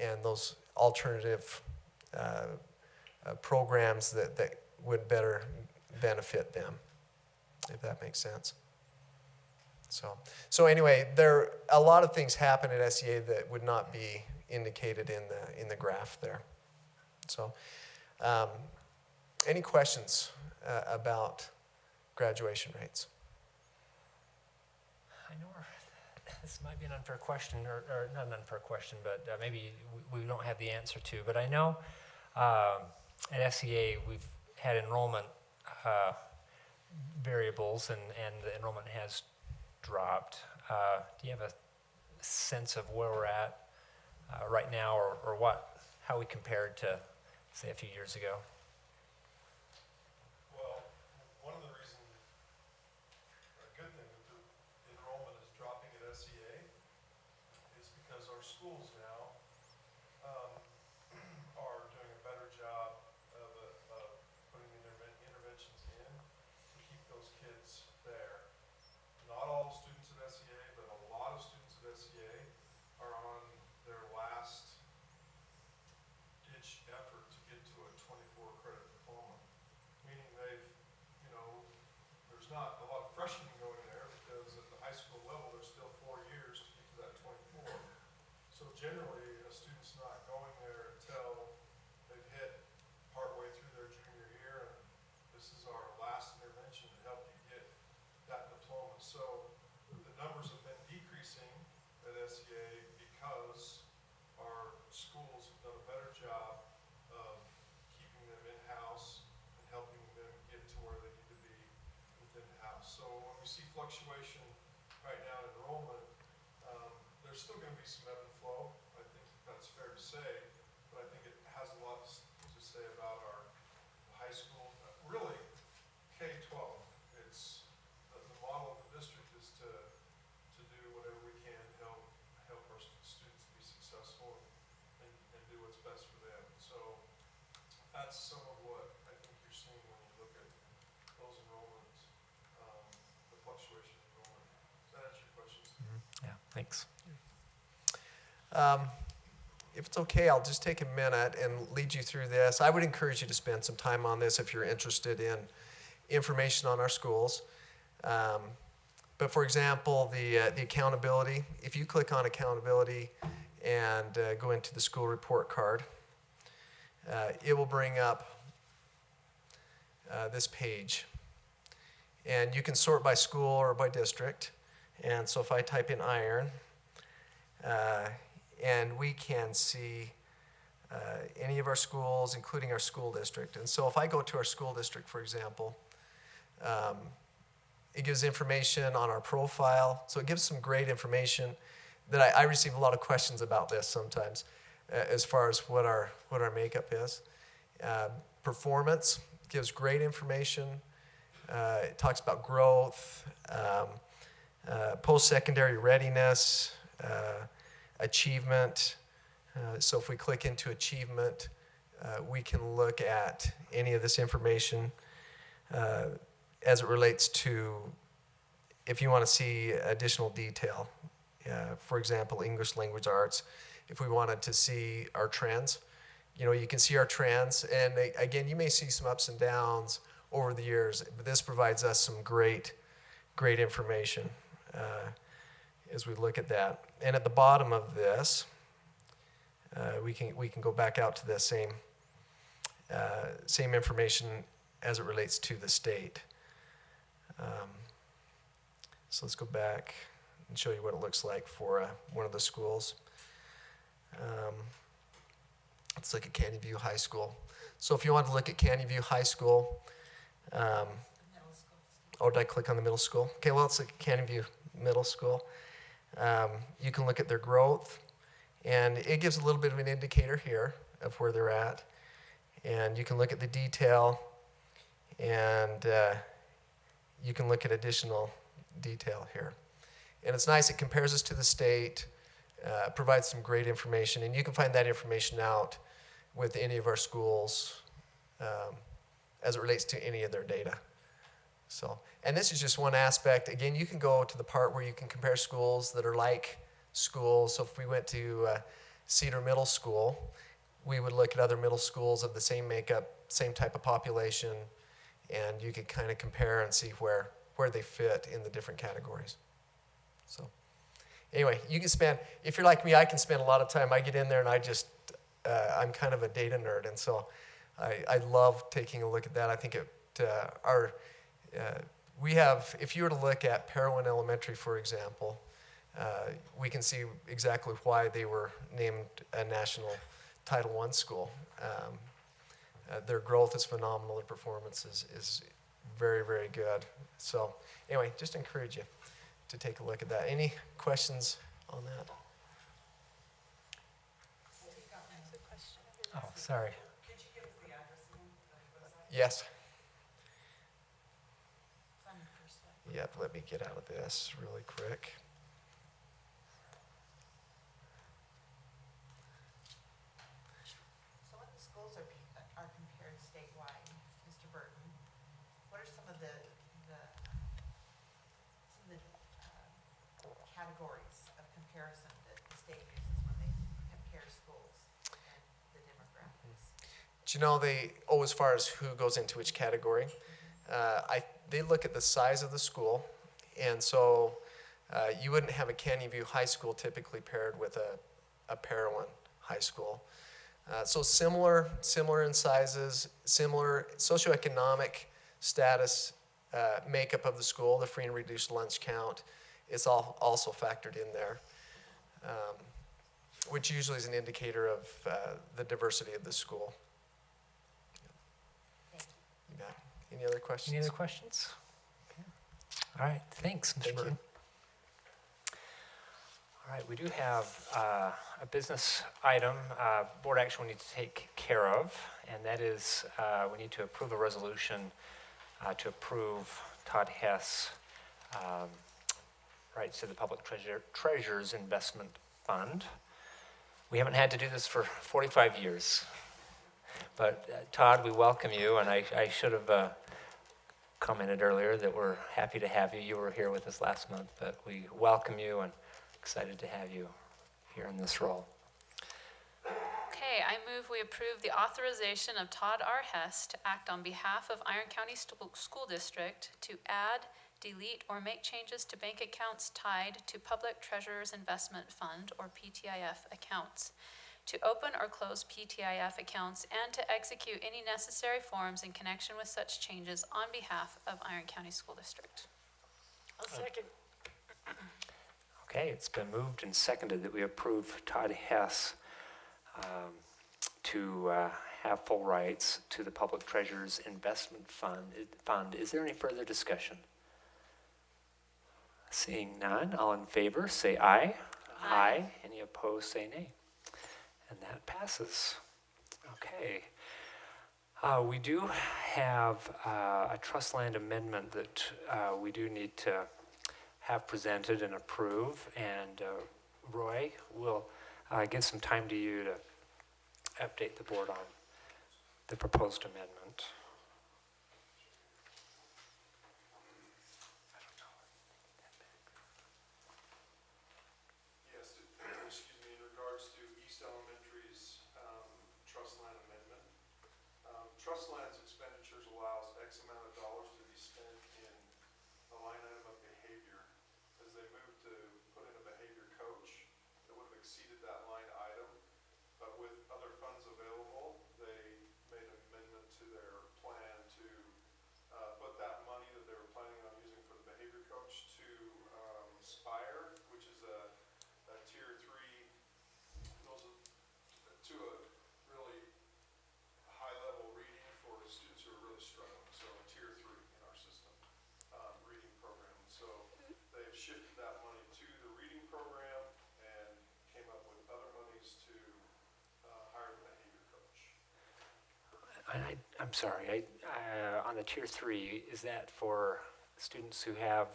and those alternative programs that would better benefit them, if that makes sense. So anyway, there a lot of things happen at SEA that would not be indicated in the graph there. So, any questions about graduation rates? I know this might be an unfair question, or not an unfair question, but maybe we don't have the answer to. But I know at SEA we've had enrollment variables, and the enrollment has dropped. Do you have a sense of where we're at right now, or how we compared to, say, a few years ago? Well, one of the reasons, a good thing that the enrollment is dropping at SEA is because our schools now are doing a better job of putting interventions in to keep those kids there. Not all students at SEA, but a lot of students at SEA are on their last ditch effort to get to a 24 credit diploma. Meaning there's not a lot of freshmen going there, because at the high school level, there's still 4 years to get to that 24. So generally, a student's not going there until they've hit partway through their junior year, and this is our last intervention to help you get that diploma. So the numbers have been decreasing at SEA because our schools have done a better job of keeping them in-house and helping them get to where they need to be within the house. So when we see fluctuation right now in enrollment, there's still going to be some ebb and flow. I think that's fair to say, but I think it has a lot to say about our high school, really K-12. It's the model of the district is to do whatever we can to help our students be successful and do what's best for them. So that's some of what I think you're seeing when you look at those enrollments, the fluctuation in enrollment. Does that answer your questions? Yeah, thanks. If it's okay, I'll just take a minute and lead you through this. I would encourage you to spend some time on this if you're interested in information on our schools. But for example, the accountability, if you click on accountability and go into the school report card, it will bring up this page. And you can sort by school or by district. And so if I type in iron, and we can see any of our schools, including our school district. And so if I go to our school district, for example, it gives information on our profile. So it gives some great information that I receive a lot of questions about this sometimes, as far as what our makeup is. Performance gives great information. It talks about growth, post-secondary readiness, achievement. So if we click into achievement, we can look at any of this information as it relates to if you want to see additional detail. For example, English language arts, if we wanted to see our trends, you can see our trends. And again, you may see some ups and downs over the years, but this provides us some great information as we look at that. And at the bottom of this, we can go back out to the same information as it relates to the state. So let's go back and show you what it looks like for one of the schools. Let's look at Canyon View High School. So if you want to look at Canyon View High School, oh, did I click on the middle school? Okay, well, let's look at Canyon View Middle School. You can look at their growth, and it gives a little bit of an indicator here of where they're at. And you can look at the detail, and you can look at additional detail here. And it's nice, it compares us to the state, provides some great information, and you can find that information out with any of our schools as it relates to any of their data. So, and this is just one aspect. Again, you can go to the part where you can compare schools that are like schools. So if we went to Cedar Middle School, we would look at other middle schools of the same makeup, same type of population, and you could kind of compare and see where they fit in the different categories. So anyway, you can spend, if you're like me, I can spend a lot of time. I get in there and I just, I'm kind of a data nerd, and so I love taking a look at that. I think we have, if you were to look at Parowan Elementary, for example, we can see exactly why they were named a national Title I school. Their growth is phenomenal. Their performance is very, very good. So anyway, just encourage you to take a look at that. Any questions on that? Oh, sorry. Could you give us the address again? Yes. Yep, let me get out of this really quick. So when the schools are compared statewide, Mr. Burton, what are some of the categories of comparison that the state uses when they compare schools and the demographics? Do you know as far as who goes into which category, they look at the size of the school, and so you wouldn't have a Canyon View High School typically paired with a Parowan High School. So similar in sizes, similar socioeconomic status, makeup of the school, the free and reduced lunch count, it's all also factored in there, which usually is an indicator of the diversity of the school. You bet. Any other questions? Any other questions? Okay. All right, thanks, Mr. Thank you. Burton. All right, we do have a business item, board action we need to take care of, and that is we need to approve a resolution to approve Todd Hess rights to the Public Treasures Investment Fund. We haven't had to do this for 45 years. But Todd, we welcome you, and I should have commented earlier that we're happy to have you. You were here with us last month, but we welcome you and excited to have you here in this role. Okay, I move we approve the authorization of Todd R. Hess to act on behalf of Iron County School District to add, delete, or make changes to bank accounts tied to Public Treasurers Investment Fund, or PTIF, accounts, to open or close PTIF accounts, and to execute any necessary forms in connection with such changes on behalf of Iron County School District. I'll second. Okay, it's been moved and seconded that we approve Todd Hess to have full rights to the Public Treasurers Investment Fund. Is there any further discussion? Seeing none, all in favor say aye. Aye. Any opposed say nay. And that passes. Okay. We do have a trust land amendment that we do need to have presented and approve, and Roy will give some time to you to update the board on the proposed amendment. Yes, excuse me, in regards to East Elementary's trust land amendment. Trust land's expenditures allows X amount of dollars to be spent in a line item of behavior. As they moved to put in a behavior coach, it would have exceeded that line item, but I'm sorry, on the tier 3, is that for students who have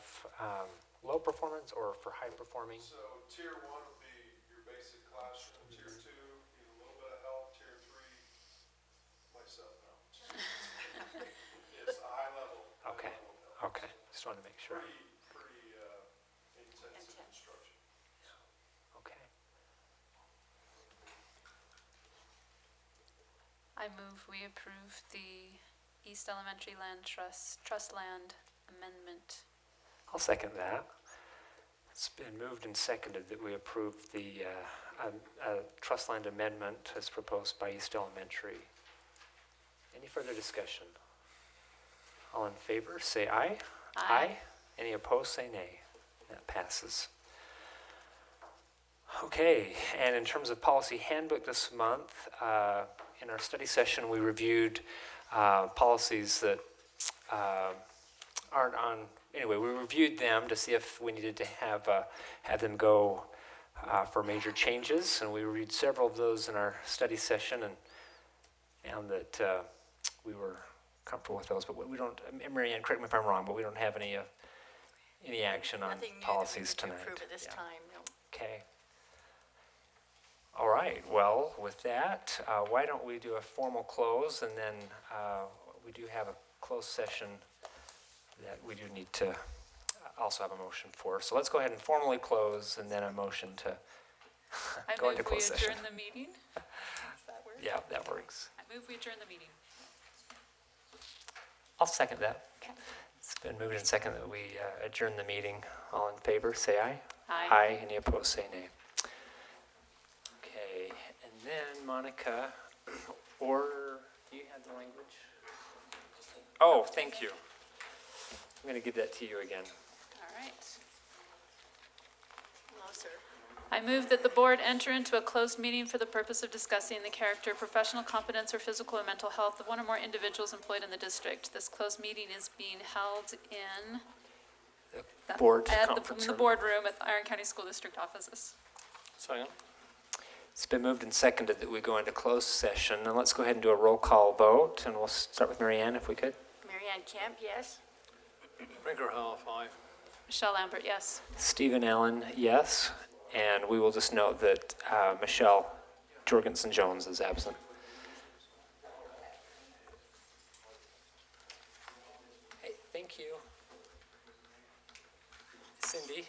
low performance or for high performing? So tier 1 would be your basic classroom, tier 2, need a little bit of help, tier 3, myself now. It's a high level. Okay, okay, just wanted to make sure. Pretty intensive instruction. Okay. I move we approve the East Elementary Land Trust land amendment. I'll second that. It's been moved and seconded that we approve the trust land amendment as proposed by East Elementary. Any further discussion? All in favor, say aye. Aye. Any opposed, say nay. That passes. Okay, and in terms of policy handbook this month, in our study session, we reviewed policies that aren't on, anyway, we reviewed them to see if we needed to have them go for major changes, and we reviewed several of those in our study session and found that we were comfortable with those, but we don't, Mary Ann, correct me if I'm wrong, but we don't have any action on policies tonight. Nothing new that we need to approve at this time, no. Okay. All right, well, with that, why don't we do a formal close, and then we do have a closed session that we do need to also have a motion for. So let's go ahead and formally close, and then a motion to I go move into we closed session. adjourn the meeting. Does that work? Yeah, that works. I move we adjourn the meeting. I'll second that. Okay. It's been moved and seconded that we adjourn the meeting. All in favor, say aye. Aye. Aye. Any opposed, say nay. Okay, and then Monica, or do you have the language? Oh, thank you. I'm going to give that to you again. All right. No, sir. I move that the board enter into a closed meeting for the purpose of discussing the character, professional competence, or physical or mental health of one or more individuals employed in the district. This closed meeting is being held in The board in conference the room. boardroom at the Iron County School District offices. Second. It's been moved and seconded that we go into closed session. And let's go ahead and do a roll call vote. And we'll start with Mary Ann if we could. Mary Ann Camp, yes? Brinkerhoff, aye. Michelle Lambert, yes. Stephen Allen, yes. And we will just note that Michelle Jorgensen-Jones is absent. Hey, thank you. Cindy.